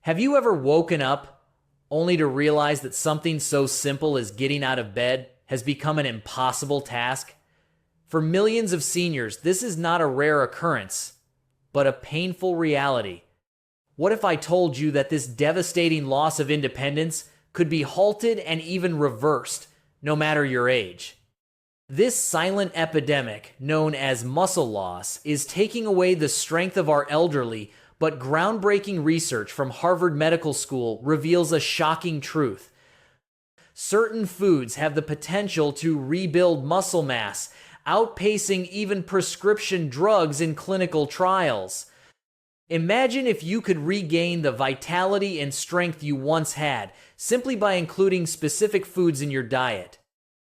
Have you ever woken up only to realize that something so simple as getting out of bed has become an impossible task? For millions of seniors, this is not a rare occurrence, but a painful reality. What if I told you that this devastating loss of independence could be halted and even reversed, no matter your age? This silent epidemic, known as muscle loss, is taking away the strength of our elderly, but groundbreaking research from Harvard Medical School reveals a shocking truth. Certain foods have the potential to rebuild muscle mass, outpacing even prescription drugs in clinical trials. Imagine if you could regain the vitality and strength you once had simply by including specific foods in your diet.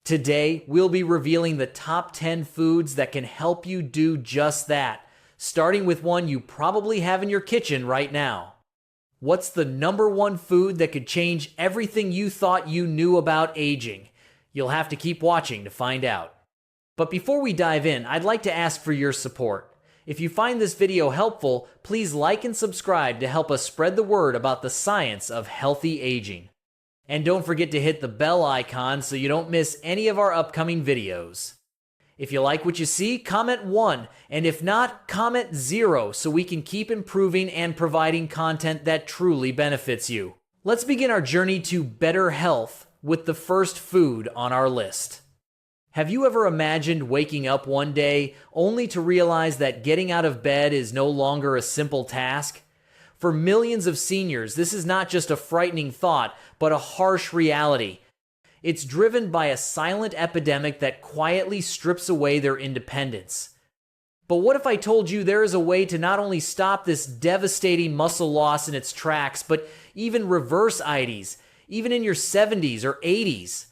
Today, we'll be revealing the top 10 foods that can help you do just that, starting with one you probably have in your kitchen right now. What's the number one food that could change everything you thought you knew about aging? You'll have to keep watching to find out. But before we dive in, I'd like to ask for your support. If you find this video helpful, please like and subscribe to help us spread the word about the science of healthy aging. And don't forget to hit the bell icon so you don't miss any of our upcoming videos. If you like what you see, comment 1, and if not, comment 0 so we can keep improving and providing content that truly benefits you. Let's begin our journey to better health with the first food on our list. Have you ever imagined waking up one day only to realize that getting out of bed is no longer a simple task? For millions of seniors, this is not just a frightening thought, but a harsh reality. It's driven by a silent epidemic that quietly strips away their independence. But what if I told you there is a way to not only stop this devastating muscle loss in its tracks, but even reverse IDs, even in your 70s or 80s?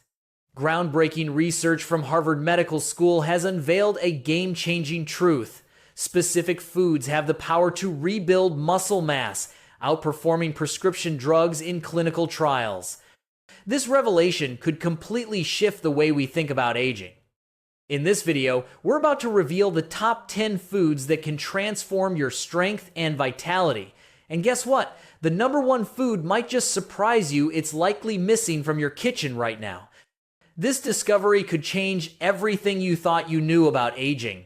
Groundbreaking research from Harvard Medical School has unveiled a game-changing truth. Specific foods have the power to rebuild muscle mass, outperforming prescription drugs in clinical trials. This revelation could completely shift the way we think about aging. In this video, we're about to reveal the top 10 foods that can transform your strength and vitality. And guess what? The number one food might just surprise you. It's likely missing from your kitchen right now. This discovery could change everything you thought you knew about aging.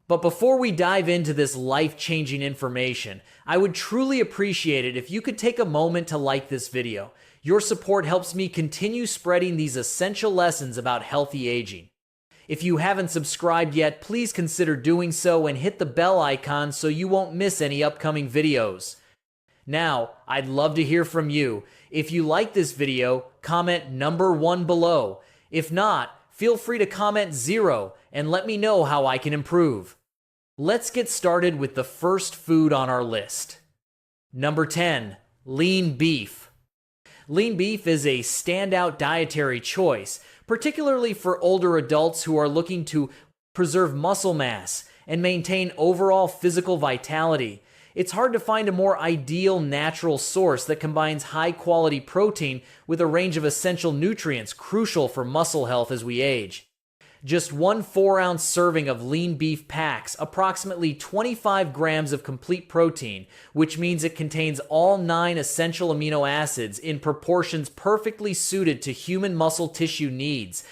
But before we dive into this life-changing information, I would truly appreciate it if you could take a moment to like this video. Your support helps me continue spreading these essential lessons about healthy aging. If you haven't subscribed yet, please consider doing so and hit the bell icon so you won't miss any upcoming videos. Now, I'd love to hear from you. If you like this video, comment number 1 below. If not, feel free to comment 0 and let me know how I can improve. Let's get started with the first food on our list. Number 10, lean beef. Lean beef is a standout dietary choice, particularly for older adults who are looking to preserve muscle mass and maintain overall physical vitality. It's hard to find a more ideal natural source that combines high-quality protein with a range of essential nutrients crucial for muscle health as we age. Just one 4-ounce serving of lean beef packs approximately 25 grams of complete protein, which means it contains all 9 essential amino acids in proportions perfectly suited to human muscle tissue needs.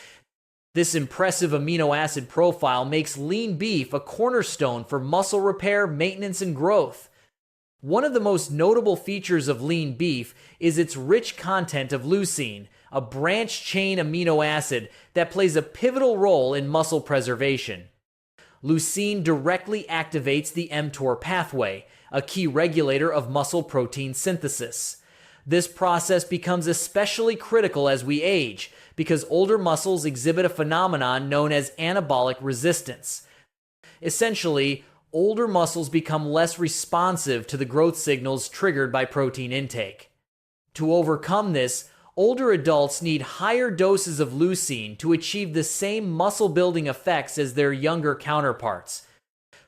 This impressive amino acid profile makes lean beef a cornerstone for muscle repair, maintenance, and growth. One of the most notable features of lean beef is its rich content of leucine, a branched-chain amino acid that plays a pivotal role in muscle preservation. Leucine directly activates the mTOR pathway, a key regulator of muscle protein synthesis. This process becomes especially critical as we age, because older muscles exhibit a phenomenon known as anabolic resistance. Essentially, older muscles become less responsive to the growth signals triggered by protein intake. To overcome this, older adults need higher doses of leucine to achieve the same muscle-building effects as their younger counterparts.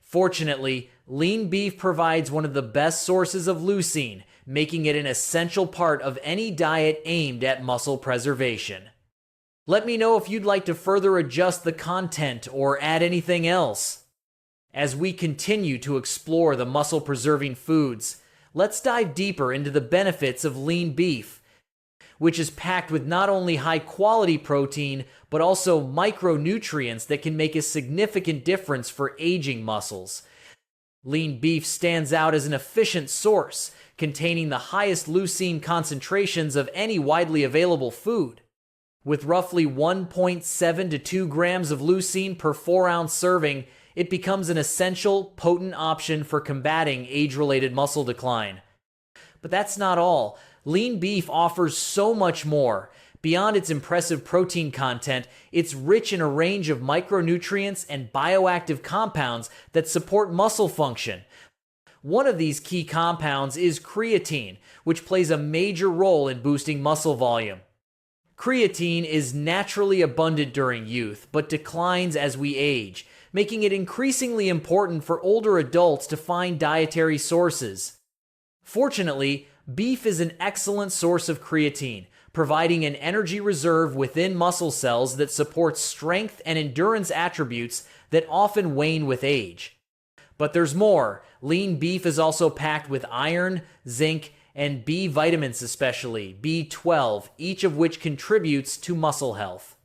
Fortunately, lean beef provides one of the best sources of leucine, making it an essential part of any diet aimed at muscle preservation. Let me know if you'd like to further adjust the content or add anything else. As we continue to explore the muscle-preserving foods, let's dive deeper into the benefits of lean beef, which is packed with not only high-quality protein, but also micronutrients that can make a significant difference for aging muscles. Lean beef stands out as an efficient source, containing the highest leucine concentrations of any widely available food. With roughly 1.7 to 2 grams of leucine per 4-ounce serving, it becomes an essential, potent option for combating age-related muscle decline. But that's not all. Lean beef offers so much more. Beyond its impressive protein content, it's rich in a range of micronutrients and bioactive compounds that support muscle function. One of these key compounds is creatine, which plays a major role in boosting muscle volume. Creatine is naturally abundant during youth, but declines as we age, making it increasingly important for older adults to find dietary sources. Fortunately, beef is an excellent source of creatine, providing an energy reserve within muscle cells that supports strength and endurance attributes that often wane with age. But there's more. Lean beef is also packed with iron, zinc, and B vitamins, especially B12, each of which contributes to muscle health.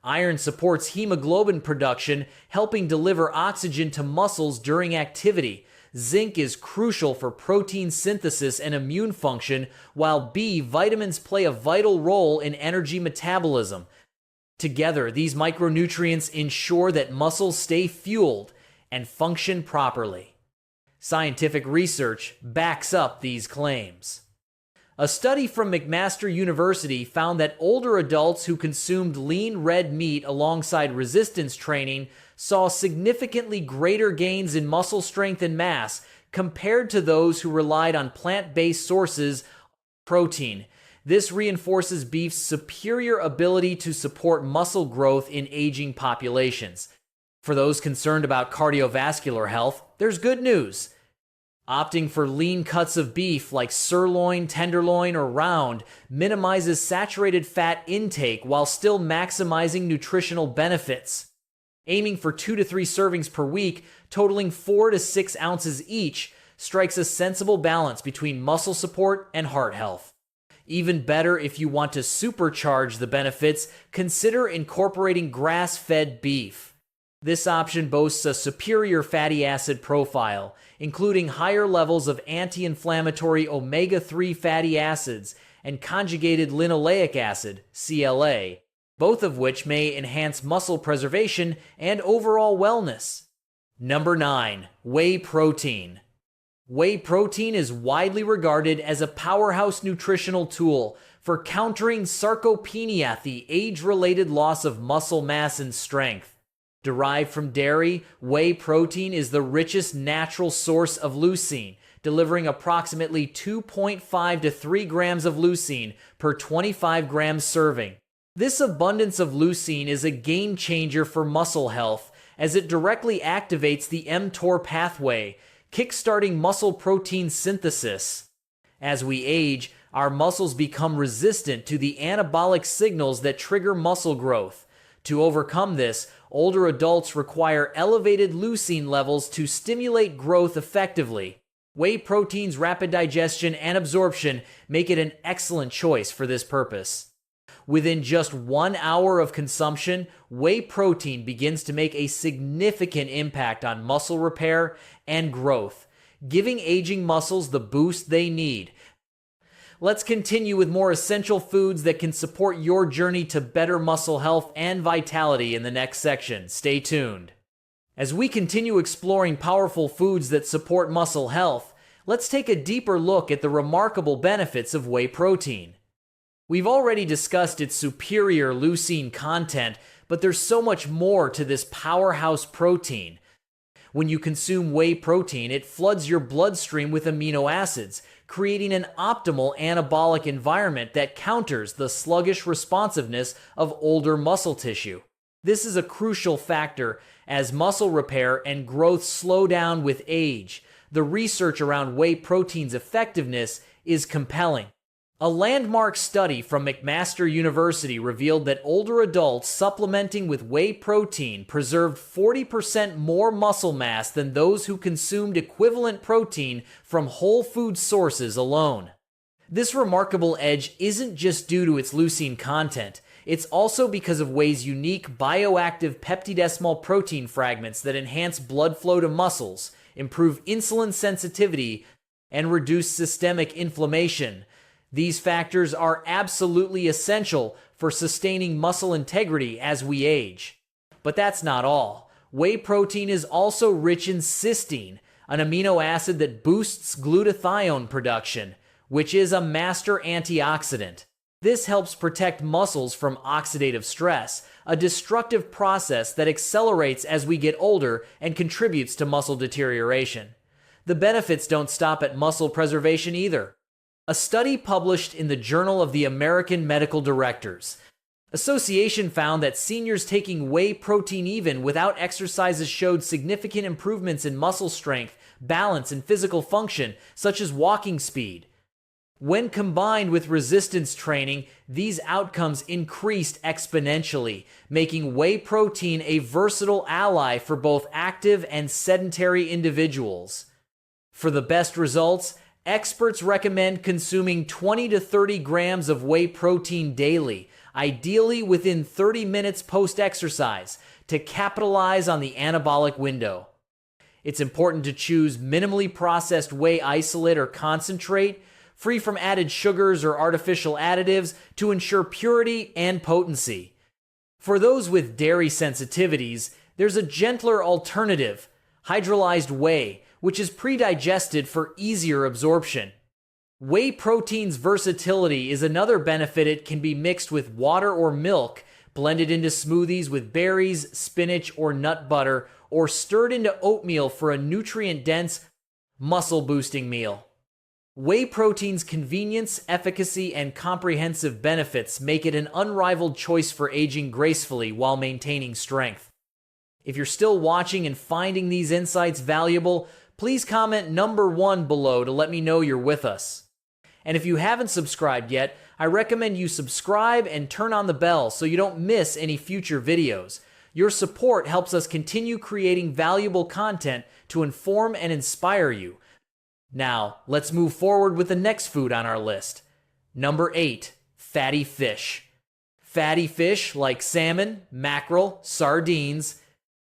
Iron supports hemoglobin production, helping deliver oxygen to muscles during activity. Zinc is crucial for protein synthesis and immune function, while B vitamins play a vital role in energy metabolism. Together, these micronutrients ensure that muscles stay fueled and function properly. Scientific research backs up these claims. A study from McMaster University found that older adults who consumed lean red meat alongside resistance training saw significantly greater gains in muscle strength and mass compared to those who relied on plant-based sources of protein. This reinforces beef's superior ability to support muscle growth in aging populations. For those concerned about cardiovascular health, there's good news. Opting for lean cuts of beef like sirloin, tenderloin, or round minimizes saturated fat intake while still maximizing nutritional benefits. Aiming for 2 to 3 servings per week, totaling 4 to 6 ounces each, strikes a sensible balance between muscle support and heart health. Even better, if you want to supercharge the benefits, consider incorporating grass-fed beef. This option boasts a superior fatty acid profile, including higher levels of anti-inflammatory omega-3 fatty acids and conjugated linoleic acid, CLA, both of which may enhance muscle preservation and overall wellness. Number 9. Whey protein. Whey protein is widely regarded as a powerhouse nutritional tool for countering sarcopenia, the age-related loss of muscle mass and strength. Derived from dairy, whey protein is the richest natural source of leucine, delivering approximately 2.5 to 3 grams of leucine per 25 grams serving. This abundance of leucine is a game changer for muscle health, as it directly activates the mTOR pathway, kickstarting muscle protein synthesis. As we age, our muscles become resistant to the anabolic signals that trigger muscle growth. To overcome this, older adults require elevated leucine levels to stimulate growth effectively. Whey protein's rapid digestion and absorption make it an excellent choice for this purpose. Within just 1 hour of consumption, whey protein begins to make a significant impact on muscle repair and growth, giving aging muscles the boost they need. Let's continue with more essential foods that can support your journey to better muscle health and vitality in the next section. Stay tuned. As we continue exploring powerful foods that support muscle health, let's take a deeper look at the remarkable benefits of whey protein. We've already discussed its superior leucine content, but there's so much more to this powerhouse protein. When you consume whey protein, it floods your bloodstream with amino acids, creating an optimal anabolic environment that counters the sluggish responsiveness of older muscle tissue. This is a crucial factor as muscle repair and growth slow down with age. The research around whey protein's effectiveness is compelling. A landmark study from McMaster University revealed that older adults supplementing with whey protein preserved 40% more muscle mass than those who consumed equivalent protein from whole food sources alone. This remarkable edge isn't just due to its leucine content, it's also because of whey's unique bioactive peptidesmol protein fragments that enhance blood flow to muscles, improve insulin sensitivity, and reduce systemic inflammation. These factors are absolutely essential for sustaining muscle integrity as we age. But that's not all. Whey protein is also rich in cysteine, an amino acid that boosts glutathione production, which is a master antioxidant. This helps protect muscles from oxidative stress, a destructive process that accelerates as we get older and contributes to muscle deterioration. The benefits don't stop at muscle preservation either. A study published in the Journal of the American Medical Directors Association found that seniors taking whey protein even without exercises showed significant improvements in muscle strength, balance, and physical function, such as walking speed. When combined with resistance training, these outcomes increased exponentially, making whey protein a versatile ally for both active and sedentary individuals. For the best results, experts recommend consuming 20 to 30 grams of whey protein daily, ideally within 30 minutes post-exercise, to capitalize on the anabolic window. It's important to choose minimally processed whey isolate or concentrate, free from added sugars or artificial additives, to ensure purity and potency. For those with dairy sensitivities, there's a gentler alternative, hydrolyzed whey, which is pre-digested for easier absorption. Whey protein's versatility is another benefit. It can be mixed with water or milk, blended into smoothies with berries, spinach, or nut butter, or stirred into oatmeal for a nutrient-dense, muscle-boosting meal. Whey protein's convenience, efficacy, and comprehensive benefits make it an unrivaled choice for aging gracefully while maintaining strength. If you're still watching and finding these insights valuable, please comment number 1 below to let me know you're with us. And if you haven't subscribed yet, I recommend you subscribe and turn on the bell so you don't miss any future videos. Your support helps us continue creating valuable content to inform and inspire you. Now, let's move forward with the next food on our list. Number 8, fatty fish. Fatty fish like salmon, mackerel, sardines,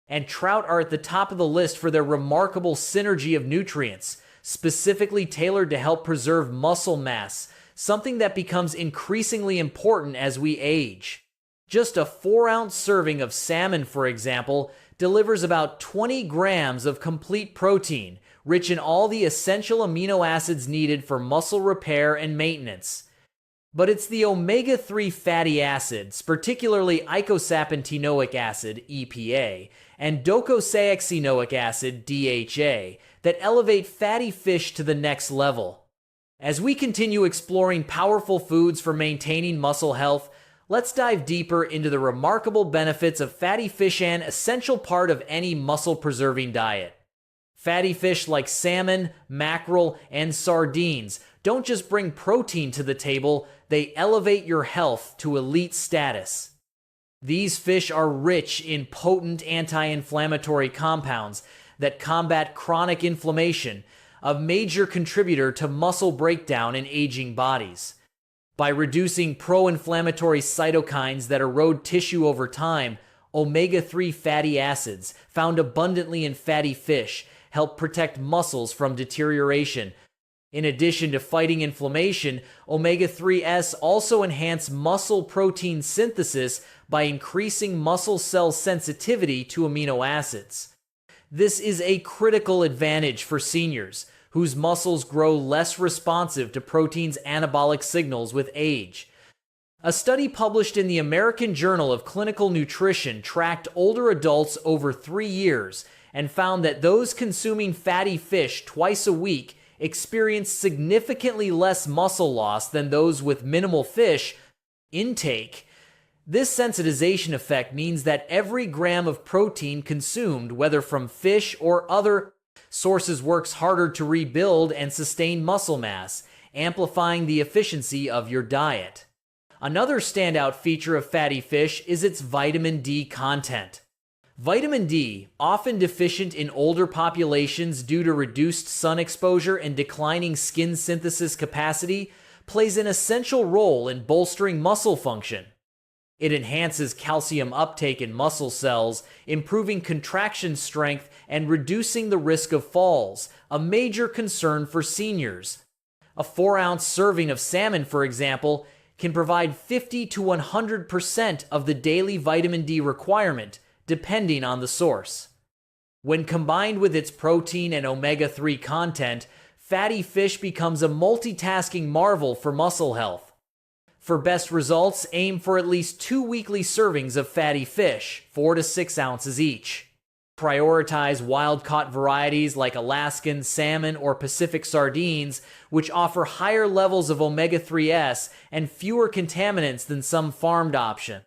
and trout are at the top of the list for their remarkable synergy of nutrients, specifically tailored to help preserve muscle mass, something that becomes increasingly important as we age. Just a 4-ounce serving of salmon, for example, delivers about 20 grams of complete protein, rich in all the essential amino acids needed for muscle repair and maintenance. But it's the omega-3 fatty acids, particularly eicosapentinoic acid, EPA, and docosahexaenoic acid, DHA, that elevate fatty fish to the next level. As we continue exploring powerful foods for maintaining muscle health, let's dive deeper into the remarkable benefits of fatty fish, an essential part of any muscle-preserving diet. Fatty fish like salmon, mackerel, and sardines don't just bring protein to the table, they elevate your health to elite status. These fish are rich in potent anti-inflammatory compounds that combat chronic inflammation, a major contributor to muscle breakdown in aging bodies. By reducing pro-inflammatory cytokines that erode tissue over time, omega-3 fatty acids, found abundantly in fatty fish, help protect muscles from deterioration. In addition to fighting inflammation, omega-3s also enhance muscle protein synthesis by increasing muscle cell sensitivity to amino acids. This is a critical advantage for seniors, whose muscles grow less responsive to protein's anabolic signals with age. A study published in the American Journal of Clinical Nutrition tracked older adults over 3 years and found that those consuming fatty fish twice a week experienced significantly less muscle loss than those with minimal fish intake. This sensitization effect means that every gram of protein consumed, whether from fish or other sources, works harder to rebuild and sustain muscle mass, amplifying the efficiency of your diet. Another standout feature of fatty fish is its vitamin D content. Vitamin D, often deficient in older populations due to reduced sun exposure and declining skin synthesis capacity, plays an essential role in bolstering muscle function. It enhances calcium uptake in muscle cells, improving contraction strength and reducing the risk of falls, a major concern for seniors. A 4-ounce serving of salmon, for example, can provide 50 to 100% of the daily vitamin D requirement, depending on the source. When combined with its protein and omega-3 content, fatty fish becomes a multitasking marvel for muscle health. For best results, aim for at least 2 weekly servings of fatty fish, 4 to 6 ounces each. Prioritize wild-caught varieties like Alaskan salmon or Pacific sardines, which offer higher levels of omega-3s and fewer contaminants than some farmed options.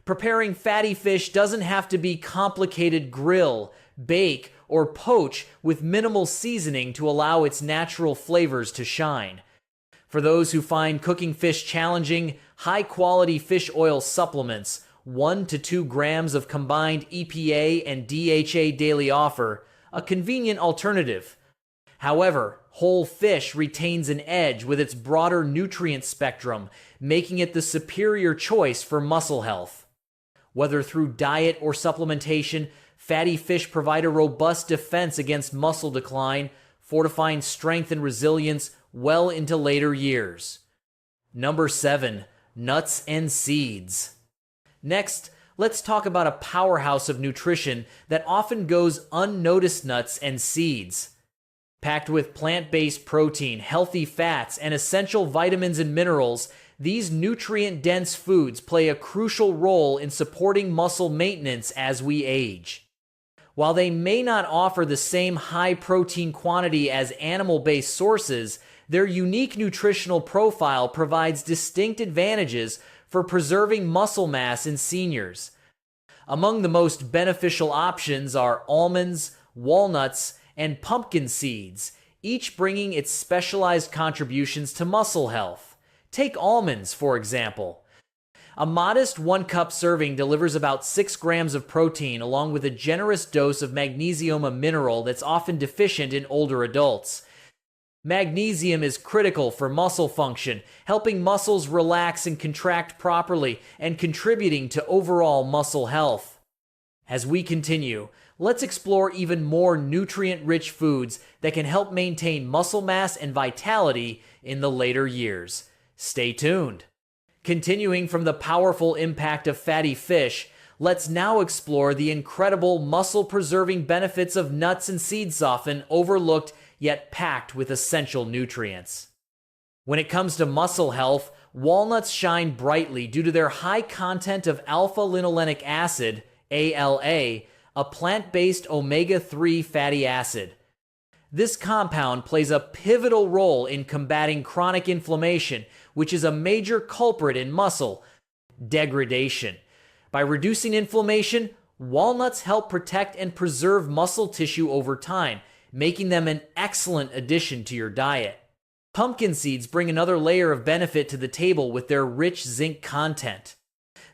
Preparing fatty fish doesn't have to be complicated. Grill, bake, or poach with minimal seasoning to allow its natural flavors to shine. For those who find cooking fish challenging, high-quality fish oil supplements, 1 to 2 grams of combined EPA and DHA daily offer, a convenient alternative. However, whole fish retains an edge with its broader nutrient spectrum, making it the superior choice for muscle health. Whether through diet or supplementation, fatty fish provide a robust defense against muscle decline, fortifying strength and resilience well into later years. Number 7. Nuts and seeds. Next, let's talk about a powerhouse of nutrition that often goes unnoticed: nuts and seeds. Packed with plant-based protein, healthy fats, and essential vitamins and minerals, these nutrient-dense foods play a crucial role in supporting muscle maintenance as we age. While they may not offer the same high-protein quantity as animal-based sources, their unique nutritional profile provides distinct advantages for preserving muscle mass in seniors. Among the most beneficial options are almonds, walnuts, and pumpkin seeds, each bringing its specialized contributions to muscle health. Take almonds, for example. A modest 1-cup serving delivers about 6 grams of protein along with a generous dose of magnesium, a mineral that's often deficient in older adults. Magnesium is critical for muscle function, helping muscles relax and contract properly and contributing to overall muscle health. As we continue, let's explore even more nutrient-rich foods that can help maintain muscle mass and vitality in the later years. Stay tuned. Continuing from the powerful impact of fatty fish, let's now explore the incredible muscle-preserving benefits of nuts and seeds, often overlooked yet packed with essential nutrients. When it comes to muscle health, walnuts shine brightly due to their high content of alpha-linolenic acid, ALA, a plant-based omega-3 fatty acid. This compound plays a pivotal role in combating chronic inflammation, which is a major culprit in muscle degradation. By reducing inflammation, walnuts help protect and preserve muscle tissue over time, making them an excellent addition to your diet. Pumpkin seeds bring another layer of benefit to the table with their rich zinc content.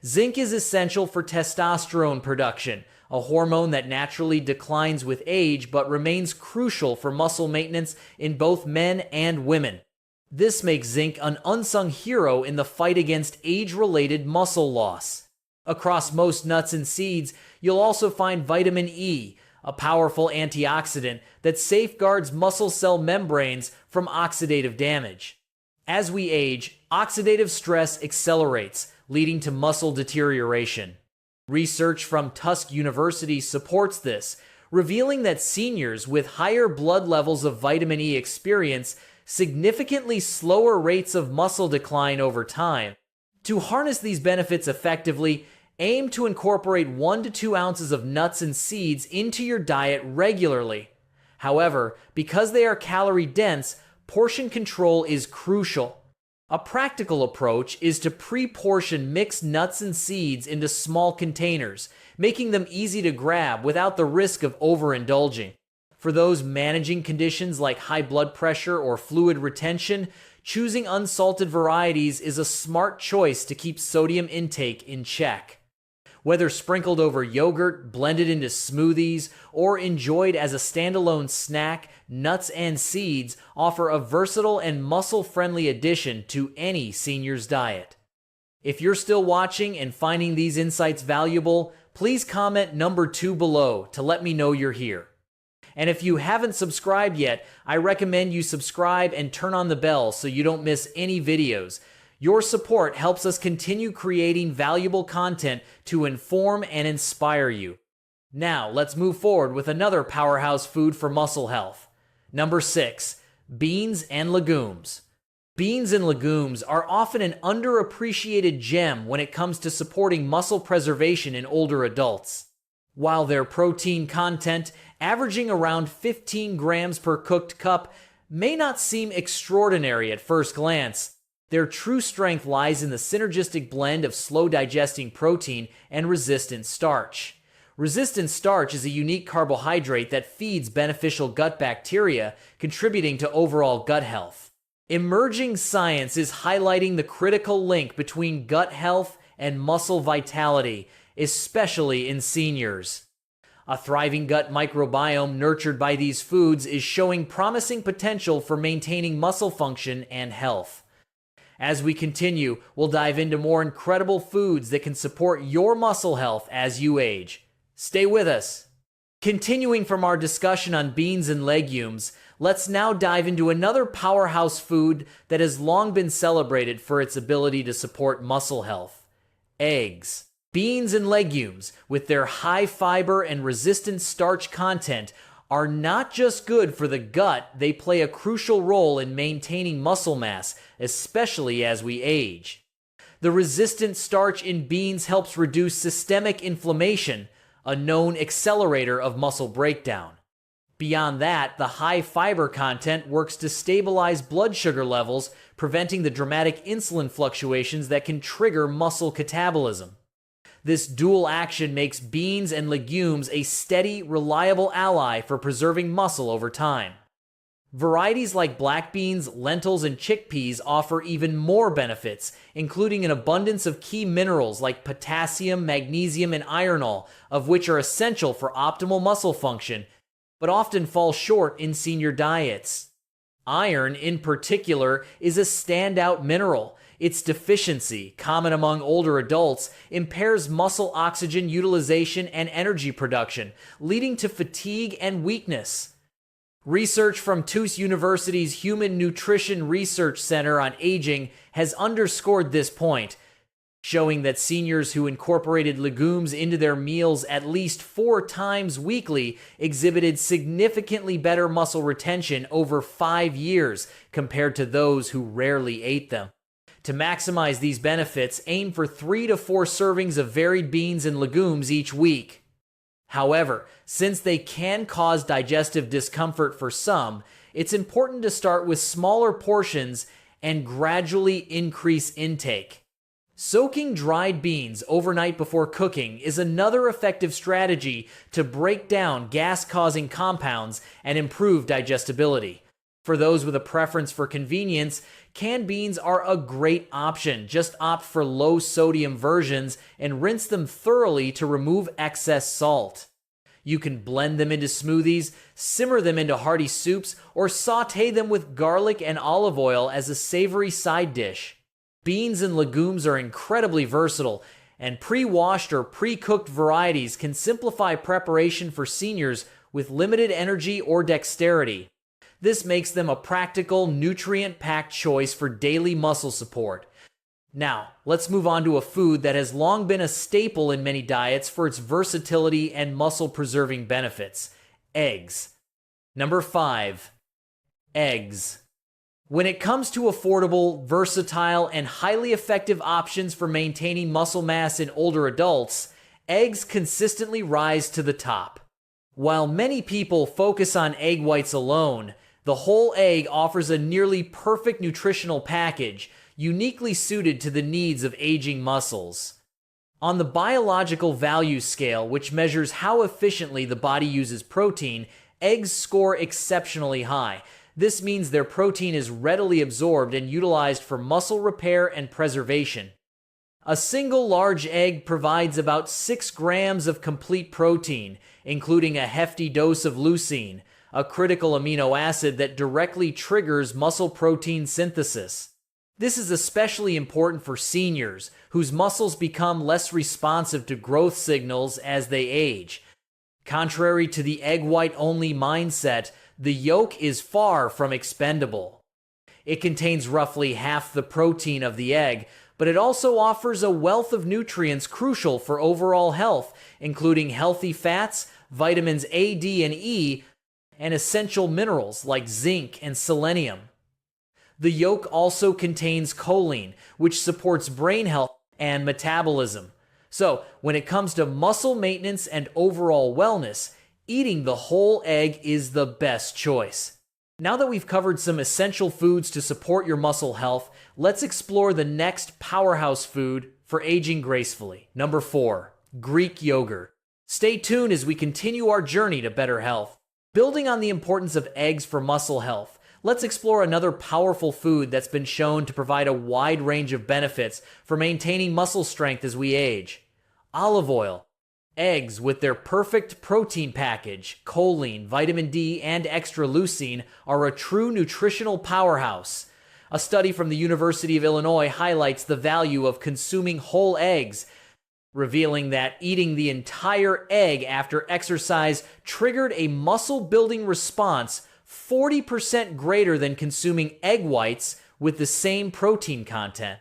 Zinc is essential for testosterone production, a hormone that naturally declines with age but remains crucial for muscle maintenance in both men and women. This makes zinc an unsung hero in the fight against age-related muscle loss. Across most nuts and seeds, you'll also find vitamin E, a powerful antioxidant that safeguards muscle cell membranes from oxidative damage. As we age, oxidative stress accelerates, leading to muscle deterioration. Research from Tusk University supports this, revealing that seniors with higher blood levels of vitamin E experience significantly slower rates of muscle decline over time. To harness these benefits effectively, aim to incorporate 1 to 2 ounces of nuts and seeds into your diet regularly. However, because they are calorie-dense, portion control is crucial. A practical approach is to pre-portion mixed nuts and seeds into small containers, making them easy to grab without the risk of overindulging. For those managing conditions like high blood pressure or fluid retention, choosing unsalted varieties is a smart choice to keep sodium intake in check. Whether sprinkled over yogurt, blended into smoothies, or enjoyed as a standalone snack, nuts and seeds offer a versatile and muscle-friendly addition to any senior's diet. If you're still watching and finding these insights valuable, please comment number 2 below to let me know you're here. And if you haven't subscribed yet, I recommend you subscribe and turn on the bell so you don't miss any videos. Your support helps us continue creating valuable content to inform and inspire you. Now, let's move forward with another powerhouse food for muscle health. Number 6, beans and legumes. Beans and legumes are often an underappreciated gem when it comes to supporting muscle preservation in older adults. While their protein content, averaging around 15 grams per cooked cup, may not seem extraordinary at first glance, their true strength lies in the synergistic blend of slow-digesting protein and resistant starch. Resistant starch is a unique carbohydrate that feeds beneficial gut bacteria, contributing to overall gut health. Emerging science is highlighting the critical link between gut health and muscle vitality, especially in seniors. A thriving gut microbiome nurtured by these foods is showing promising potential for maintaining muscle function and health. As we continue, we'll dive into more incredible foods that can support your muscle health as you age. Stay with us. Continuing from our discussion on beans and legumes, let's now dive into another powerhouse food that has long been celebrated for its ability to support muscle health: eggs. Beans and legumes, with their high fiber and resistant starch content, are not just good for the gut, they play a crucial role in maintaining muscle mass, especially as we age. The resistant starch in beans helps reduce systemic inflammation, a known accelerator of muscle breakdown. Beyond that, the high fiber content works to stabilize blood sugar levels, preventing the dramatic insulin fluctuations that can trigger muscle catabolism. This dual action makes beans and legumes a steady, reliable ally for preserving muscle over time. Varieties like black beans, lentils, and chickpeas offer even more benefits, including an abundance of key minerals like potassium, magnesium, and iron, of which are essential for optimal muscle function, but often fall short in senior diets. Iron, in particular, is a standout mineral. Its deficiency, common among older adults, impairs muscle oxygen utilization and energy production, leading to fatigue and weakness. Research from Tufts University's Human Nutrition Research Center on Aging has underscored this point, showing that seniors who incorporated legumes into their meals at least 4 times weekly exhibited significantly better muscle retention over 5 years compared to those who rarely ate them. To maximize these benefits, aim for 3 to 4 servings of varied beans and legumes each week. However, since they can cause digestive discomfort for some, it's important to start with smaller portions and gradually increase intake. Soaking dried beans overnight before cooking is another effective strategy to break down gas-causing compounds and improve digestibility. For those with a preference for convenience, canned beans are a great option. Just opt for low-sodium versions and rinse them thoroughly to remove excess salt. You can blend them into smoothies, simmer them into hearty soups, or sauté them with garlic and olive oil as a savory side dish. Beans and legumes are incredibly versatile, and pre-washed or pre-cooked varieties can simplify preparation for seniors with limited energy or dexterity. This makes them a practical, nutrient-packed choice for daily muscle support. Now, let's move on to a food that has long been a staple in many diets for its versatility and muscle-preserving benefits: eggs. Number 5. Eggs. When it comes to affordable, versatile, and highly effective options for maintaining muscle mass in older adults, eggs consistently rise to the top. While many people focus on egg whites alone, the whole egg offers a nearly perfect nutritional package, uniquely suited to the needs of aging muscles. On the biological value scale, which measures how efficiently the body uses protein, eggs score exceptionally high. This means their protein is readily absorbed and utilized for muscle repair and preservation. A single large egg provides about 6 grams of complete protein, including a hefty dose of leucine, a critical amino acid that directly triggers muscle protein synthesis. This is especially important for seniors, whose muscles become less responsive to growth signals as they age. Contrary to the egg white only mindset, the yolk is far from expendable. It contains roughly half the protein of the egg, but it also offers a wealth of nutrients crucial for overall health, including healthy fats, vitamins A, D, and E, and essential minerals like zinc and selenium. The yolk also contains choline, which supports brain health and metabolism. So, when it comes to muscle maintenance and overall wellness, eating the whole egg is the best choice. Now that we've covered some essential foods to support your muscle health, let's explore the next powerhouse food for aging gracefully. Number 4, Greek yogurt. Stay tuned as we continue our journey to better health. Building on the importance of eggs for muscle health, let's explore another powerful food that's been shown to provide a wide range of benefits for maintaining muscle strength as we age. Olive oil. Eggs, with their perfect protein package, choline, vitamin D, and extra leucine, are a true nutritional powerhouse. A study from the University of Illinois highlights the value of consuming whole eggs, revealing that eating the entire egg after exercise triggered a muscle-building response 40% greater than consuming egg whites with the same protein content.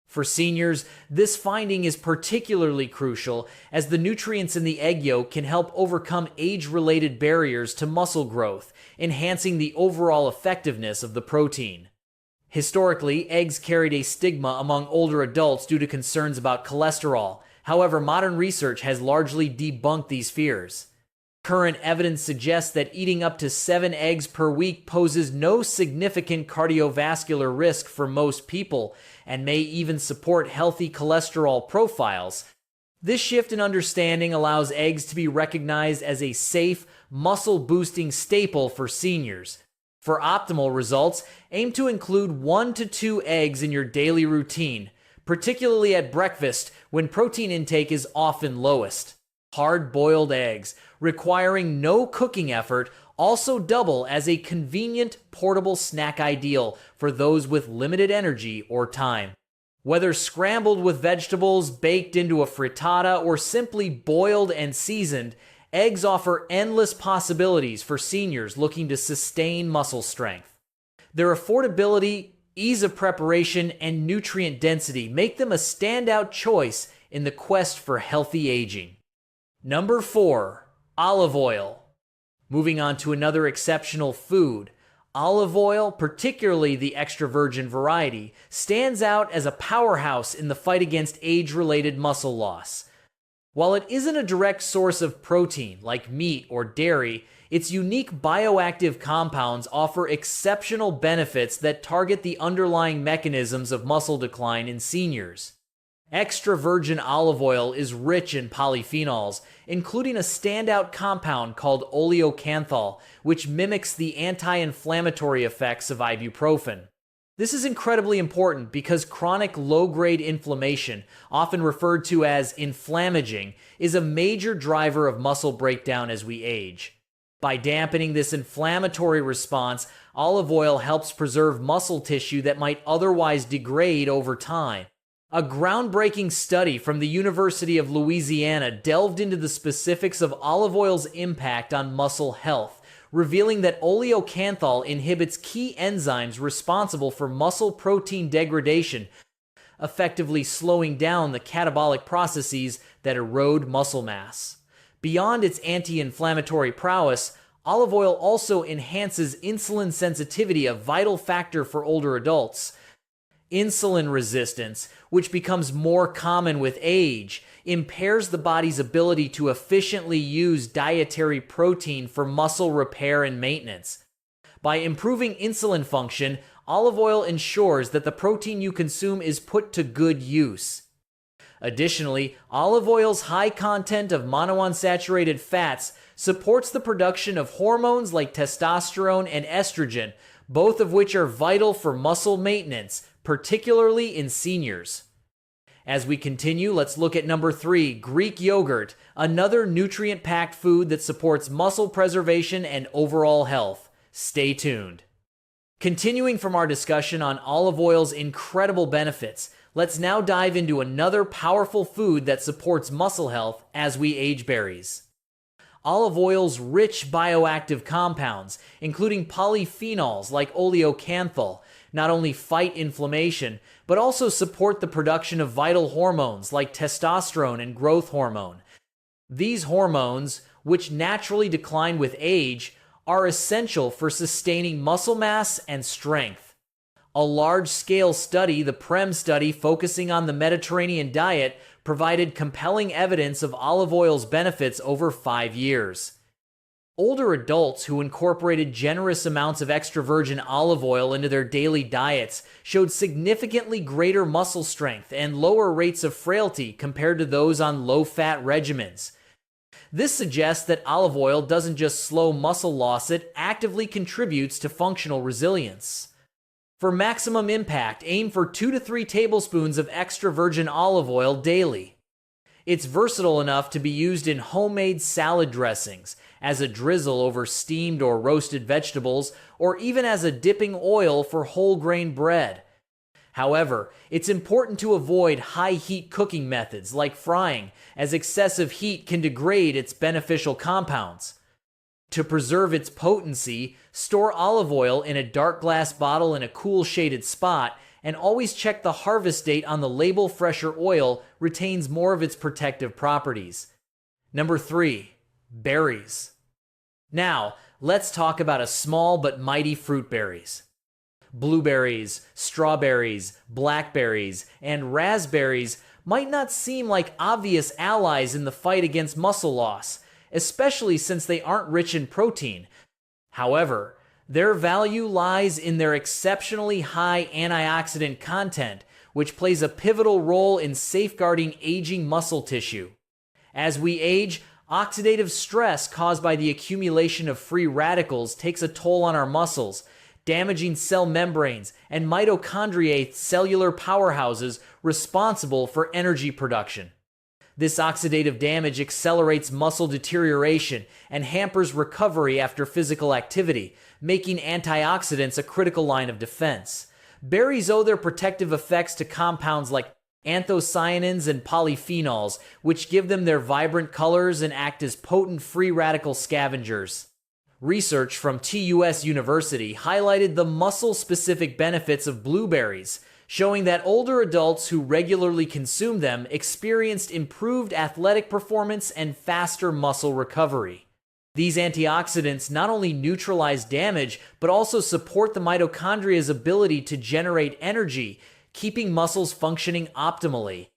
For seniors, this finding is particularly crucial as the nutrients in the egg yolk can help overcome age-related barriers to muscle growth, enhancing the overall effectiveness of the protein. Historically, eggs carried a stigma among older adults due to concerns about cholesterol. However, modern research has largely debunked these fears. Current evidence suggests that eating up to 7 eggs per week poses no significant cardiovascular risk for most people and may even support healthy cholesterol profiles. This shift in understanding allows eggs to be recognized as a safe, muscle-boosting staple for seniors. For optimal results, aim to include 1 to 2 eggs in your daily routine, particularly at breakfast when protein intake is often lowest. Hard-boiled eggs, requiring no cooking effort, also double as a convenient, portable snack ideal for those with limited energy or time. Whether scrambled with vegetables, baked into a frittata, or simply boiled and seasoned, eggs offer endless possibilities for seniors looking to sustain muscle strength. Their affordability, ease of preparation, and nutrient density make them a standout choice in the quest for healthy aging. Number 4, olive oil. Moving on to another exceptional food, olive oil, particularly the extra virgin variety, stands out as a powerhouse in the fight against age-related muscle loss. While it isn't a direct source of protein like meat or dairy, its unique bioactive compounds offer exceptional benefits that target the underlying mechanisms of muscle decline in seniors. Extra virgin olive oil is rich in polyphenols, including a standout compound called oleocanthal, which mimics the anti-inflammatory effects of ibuprofen. This is incredibly important because chronic low-grade inflammation, often referred to as inflammaging, is a major driver of muscle breakdown as we age. By dampening this inflammatory response, olive oil helps preserve muscle tissue that might otherwise degrade over time. A groundbreaking study from the University of Louisiana delved into the specifics of olive oil's impact on muscle health, revealing that oleocanthal inhibits key enzymes responsible for muscle protein degradation, effectively slowing down the catabolic processes that erode muscle mass. Beyond its anti-inflammatory prowess, olive oil also enhances insulin sensitivity, a vital factor for older adults. Insulin resistance, which becomes more common with age, impairs the body's ability to efficiently use dietary protein for muscle repair and maintenance. By improving insulin function, olive oil ensures that the protein you consume is put to good use. Additionally, olive oil's high content of monounsaturated fats supports the production of hormones like testosterone and estrogen, both of which are vital for muscle maintenance, particularly in seniors. As we continue, let's look at number 3, Greek yogurt, another nutrient-packed food that supports muscle preservation and overall health. Stay tuned. Continuing from our discussion on olive oil's incredible benefits, let's now dive into another powerful food that supports muscle health as we age: berries. Olive oil's rich bioactive compounds, including polyphenols like oleocanthal, not only fight inflammation, but also support the production of vital hormones like testosterone and growth hormone. These hormones, which naturally decline with age, are essential for sustaining muscle mass and strength. A large-scale study, the PREM study focusing on the Mediterranean diet, provided compelling evidence of olive oil's benefits over 5 years. Older adults who incorporated generous amounts of extra virgin olive oil into their daily diets showed significantly greater muscle strength and lower rates of frailty compared to those on low-fat regimens. This suggests that olive oil doesn't just slow muscle loss, it actively contributes to functional resilience. For maximum impact, aim for 2 to 3 tablespoons of extra virgin olive oil daily. It's versatile enough to be used in homemade salad dressings, as a drizzle over steamed or roasted vegetables, or even as a dipping oil for whole grain bread. However, it's important to avoid high-heat cooking methods like frying, as excessive heat can degrade its beneficial compounds. To preserve its potency, store olive oil in a dark glass bottle in a cool shaded spot, and always check the harvest date on the label. Fresher oil retains more of its protective properties. Number 3, berries. Now, let's talk about a small but mighty fruit: berries. Blueberries, strawberries, blackberries, and raspberries might not seem like obvious allies in the fight against muscle loss, especially since they aren't rich in protein. However, their value lies in their exceptionally high antioxidant content, which plays a pivotal role in safeguarding aging muscle tissue. As we age, oxidative stress caused by the accumulation of free radicals takes a toll on our muscles, damaging cell membranes and mitochondrial cellular powerhouses responsible for energy production. This oxidative damage accelerates muscle deterioration and hampers recovery after physical activity, making antioxidants a critical line of defense. Berries owe their protective effects to compounds like anthocyanins and polyphenols, which give them their vibrant colors and act as potent free radical scavengers. Research from TUS University highlighted the muscle-specific benefits of blueberries, showing that older adults who regularly consume them experienced improved athletic performance and faster muscle recovery. These antioxidants not only neutralize damage, but also support the mitochondria's ability to generate energy, keeping muscles functioning optimally.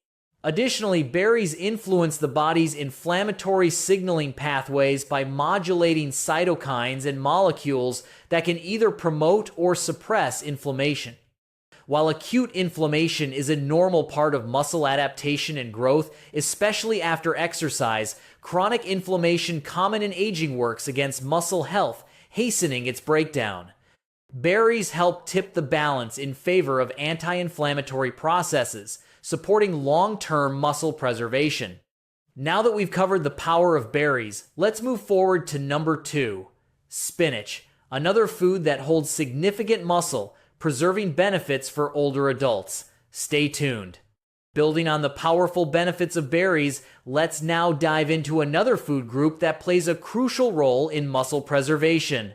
Additionally, berries influence the body's inflammatory signaling pathways by modulating cytokines and molecules that can either promote or suppress inflammation. While acute inflammation is a normal part of muscle adaptation and growth, especially after exercise, chronic inflammation common in aging works against muscle health, hastening its breakdown. Berries help tip the balance in favor of anti-inflammatory processes, supporting long-term muscle preservation. Now that we've covered the power of berries, let's move forward to number 2, spinach, another food that holds significant muscle preserving benefits for older adults. Stay tuned. Building on the powerful benefits of berries, let's now dive into another food group that plays a crucial role in muscle preservation: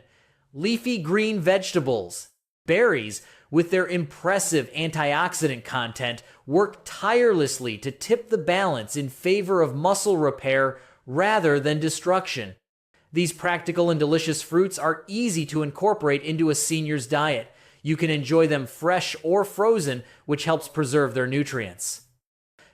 leafy green vegetables. Berries, with their impressive antioxidant content, work tirelessly to tip the balance in favor of muscle repair rather than destruction. These practical and delicious fruits are easy to incorporate into a senior's diet. You can enjoy them fresh or frozen, which helps preserve their nutrients.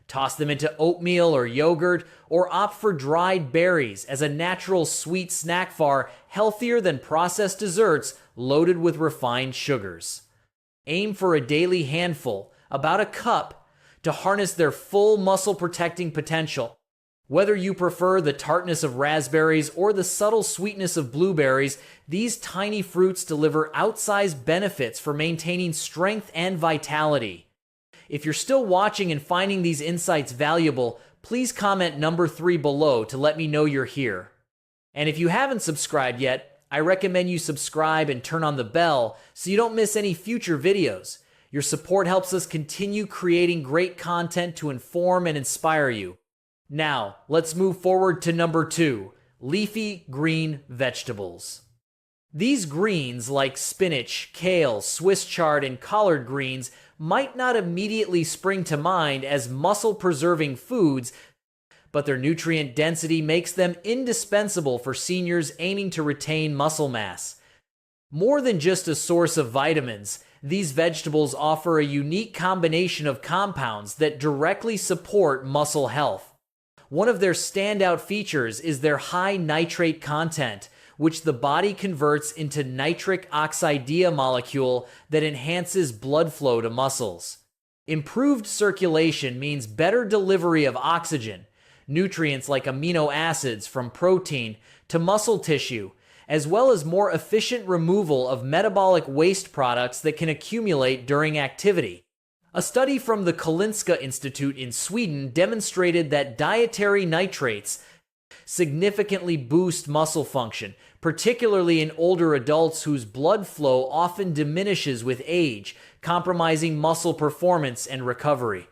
Toss them into oatmeal or yogurt, or opt for dried berries as a natural sweet snack far healthier than processed desserts loaded with refined sugars. Aim for a daily handful, about a cup, to harness their full muscle-protecting potential. Whether you prefer the tartness of raspberries or the subtle sweetness of blueberries, these tiny fruits deliver outsized benefits for maintaining strength and vitality. If you're still watching and finding these insights valuable, please comment number 3 below to let me know you're here. And if you haven't subscribed yet, I recommend you subscribe and turn on the bell so you don't miss any future videos. Your support helps us continue creating great content to inform and inspire you. Now, let's move forward to number 2, leafy green vegetables. These greens, like spinach, kale, Swiss chard, and collard greens, might not immediately spring to mind as muscle-preserving foods, but their nutrient density makes them indispensable for seniors aiming to retain muscle mass. More than just a source of vitamins, these vegetables offer a unique combination of compounds that directly support muscle health. One of their standout features is their high nitrate content, which the body converts into nitric oxide molecule that enhances blood flow to muscles. Improved circulation means better delivery of oxygen, nutrients like amino acids from protein to muscle tissue, as well as more efficient removal of metabolic waste products that can accumulate during activity. A study from the Karolinska Institute in Sweden demonstrated that dietary nitrates significantly boost muscle function, particularly in older adults whose blood flow often diminishes with age, compromising muscle performance and recovery.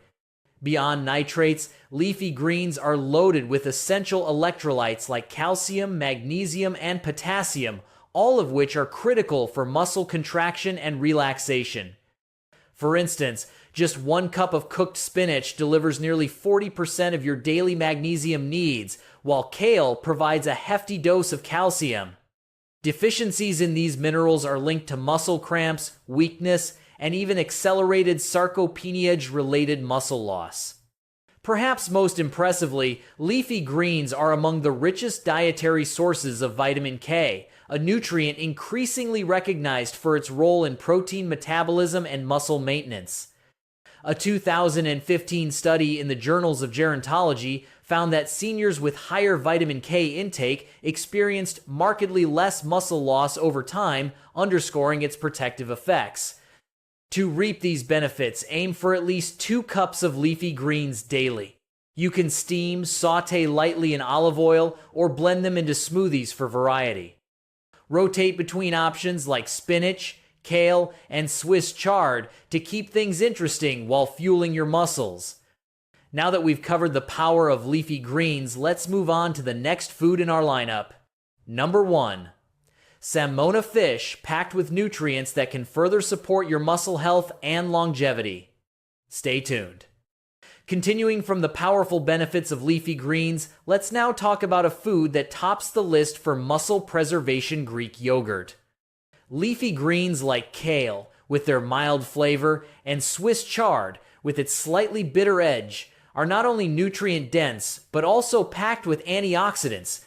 Beyond nitrates, leafy greens are loaded with essential electrolytes like calcium, magnesium, and potassium, all of which are critical for muscle contraction and relaxation. For instance, just 1 cup of cooked spinach delivers nearly 40% of your daily magnesium needs, while kale provides a hefty dose of calcium. Deficiencies in these minerals are linked to muscle cramps, weakness, and even accelerated sarcopenia-related muscle loss. Perhaps most impressively, leafy greens are among the richest dietary sources of vitamin K, a nutrient increasingly recognized for its role in protein metabolism and muscle maintenance. A 2015 study in the Journals of Gerontology found that seniors with higher vitamin K intake experienced markedly less muscle loss over time, underscoring its protective effects. To reap these benefits, aim for at least 2 cups of leafy greens daily. You can steam, saute lightly in olive oil, or blend them into smoothies for variety. Rotate between options like spinach, kale, and Swiss chard to keep things interesting while fueling your muscles. Now that we've covered the power of leafy greens, let's move on to the next food in our lineup. Number 1. Salmona fish packed with nutrients that can further support your muscle health and longevity. Stay tuned. Continuing from the powerful benefits of leafy greens, let's now talk about a food that tops the list for muscle preservation: Greek yogurt. Leafy greens like kale, with their mild flavor, and Swiss chard, with its slightly bitter edge, are not only nutrient-dense, but also packed with antioxidants,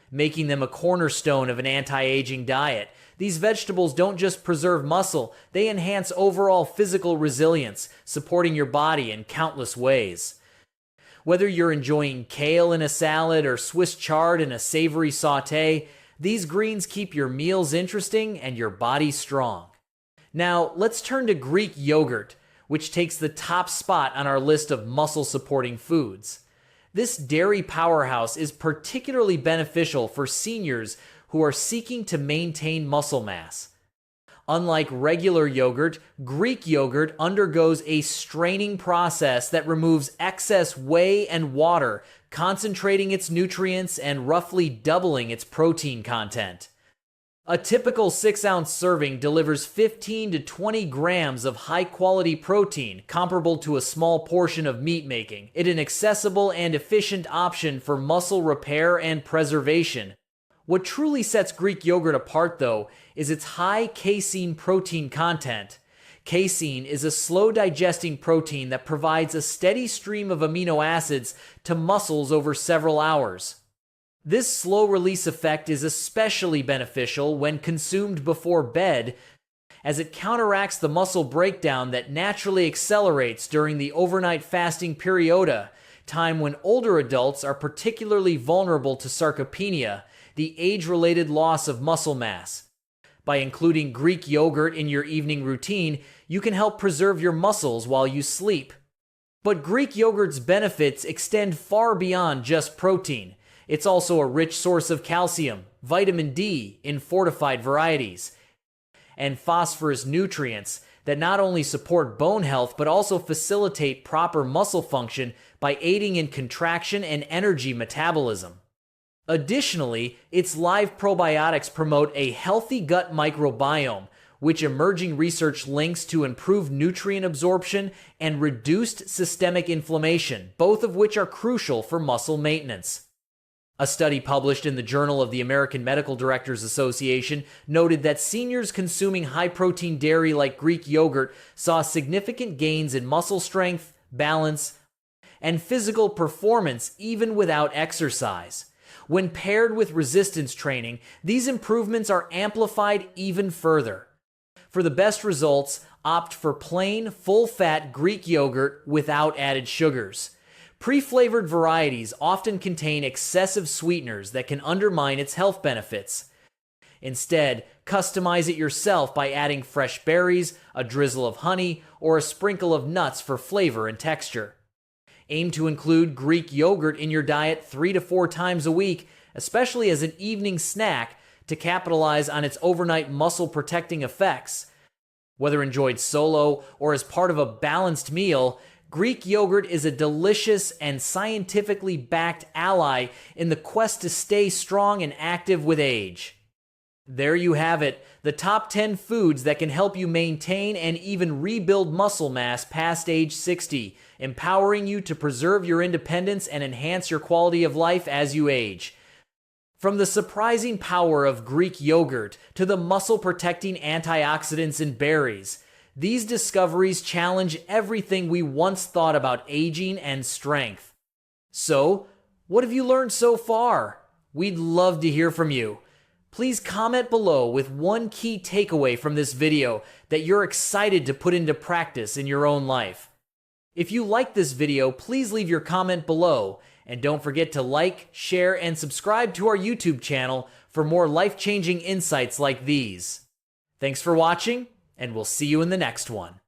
making them a cornerstone of an anti-aging diet. These vegetables don't just preserve muscle, they enhance overall physical resilience, supporting your body in countless ways. Whether you're enjoying kale in a salad or Swiss chard in a savory sauté, these greens keep your meals interesting and your body strong. Now, let's turn to Greek yogurt, which takes the top spot on our list of muscle-supporting foods. This dairy powerhouse is particularly beneficial for seniors who are seeking to maintain muscle mass. Unlike regular yogurt, Greek yogurt undergoes a straining process that removes excess whey and water, concentrating its nutrients and roughly doubling its protein content. A typical 6-ounce serving delivers 15 to 20 grams of high-quality protein, comparable to a small portion of meat making. It is an accessible and efficient option for muscle repair and preservation. What truly sets Greek yogurt apart, though, is its high casein protein content. Casein is a slow-digesting protein that provides a steady stream of amino acids to muscles over several hours. This slow-release effect is especially beneficial when consumed before bed, as it counteracts the muscle breakdown that naturally accelerates during the overnight fasting period, time when older adults are particularly vulnerable to sarcopenia, the age-related loss of muscle mass. By including Greek yogurt in your evening routine, you can help preserve your muscles while you sleep. But Greek yogurt's benefits extend far beyond just protein. It's also a rich source of calcium, vitamin D in fortified varieties, and phosphorus nutrients that not only support bone health but also facilitate proper muscle function by aiding in contraction and energy metabolism. Additionally, its live probiotics promote a healthy gut microbiome, which emerging research links to improved nutrient absorption and reduced systemic inflammation, both of which are crucial for muscle maintenance. A study published in the Journal of the American Medical Directors Association noted that seniors consuming high-protein dairy like Greek yogurt saw significant gains in muscle strength, balance, and physical performance even without exercise. When paired with resistance training, these improvements are amplified even further. For the best results, opt for plain, full-fat Greek yogurt without added sugars. Pre-flavored varieties often contain excessive sweeteners that can undermine its health benefits. Instead, customize it yourself by adding fresh berries, a drizzle of honey, or a sprinkle of nuts for flavor and texture. Aim to include Greek yogurt in your diet 3 to 4 times a week, especially as an evening snack, to capitalize on its overnight muscle-protecting effects. Whether enjoyed solo or as part of a balanced meal, Greek yogurt is a delicious and scientifically backed ally in the quest to stay strong and active with age. There you have it, the top 10 foods that can help you maintain and even rebuild muscle mass past age 60, empowering you to preserve your independence and enhance your quality of life as you age. From the surprising power of Greek yogurt to the muscle-protecting antioxidants in berries, these discoveries challenge everything we once thought about aging and strength. So, what have you learned so far? We'd love to hear from you. Please comment below with one key takeaway from this video that you're excited to put into practice in your own life. If you liked this video, please leave your comment below, and don't forget to like, share, and subscribe to our YouTube channel for more life-changing insights like these. Thanks for watching, and we'll see you in the next one.